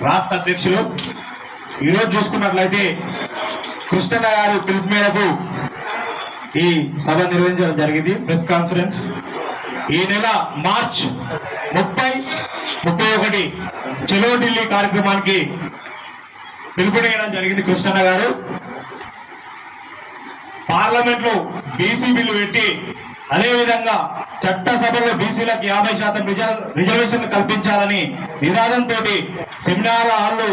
రాష్ట్ర అధ్యక్షులు ఈరోజు చూసుకున్నట్లయితే కృష్ణన్న గారి పిలుపు మేరకు ఈ సభ నిర్వహించడం జరిగింది. ప్రెస్ కాన్ఫరెన్స్ ఈ నెల మార్చ్ 30, 31 చలో ఢిల్లీ కార్యక్రమానికి పిలుపునివ్వడం జరిగింది. కృష్ణన్న గారు పార్లమెంట్ లో బీసీ బిల్లు పెట్టి అదేవిధంగా చట్టసభలో బీసీలకు 50% రిజర్వేషన్లు కల్పించాలని నినాదంతో సెమినార్ హాళ్లు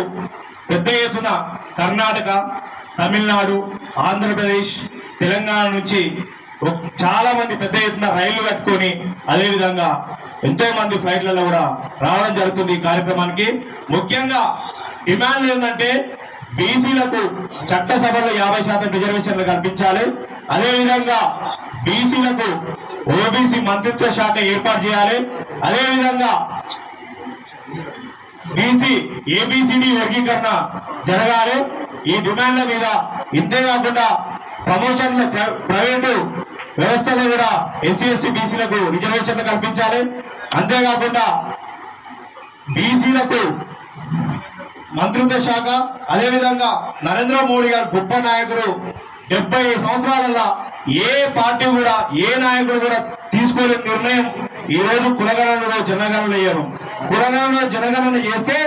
పెద్ద ఎత్తున కర్ణాటక, తమిళనాడు, ఆంధ్రప్రదేశ్, తెలంగాణ నుంచి చాలా మంది పెద్ద ఎత్తున రైళ్లు కట్టుకొని అదేవిధంగా ఎంతో మంది ఫ్లైట్లలో కూడా రావడం జరుగుతుంది. ఈ కార్యక్రమానికి ముఖ్యంగా డిమాండ్ ఏంటంటే బీసీలకు చట్టసభలో 50% రిజర్వేషన్లు కల్పించాలి. అదేవిధంగా బీసీలకు ఓబీసీ మంత్రిత్వ శాఖ ఏర్పాటు చేయాలి. అదేవిధంగా బీసీ ఏబిసిడి వర్గీకరణ జరగాలి. ఈ డిమాండ్ల మీద ఇంతేకాకుండా ప్రమోషన్ల ప్రైవేటు వ్యవస్థలో కూడా ఎస్సీ ఎస్టీ బీసీలకు రిజర్వేషన్లు కల్పించాలి. అంతేకాకుండా బీసీలకు మంత్రిత్వ శాఖ అదేవిధంగా నరేంద్ర మోడీ గారు గొప్ప నాయకుడు 70 సంవత్సరాలలో ఏ పార్టీ కూడా ఏ నాయకుడు కూడా తీసుకోలేని నిర్ణయం ఈ రోజు కులగణనలో జనగణన చేయడం. కులగణనలో జనగణన చేస్తే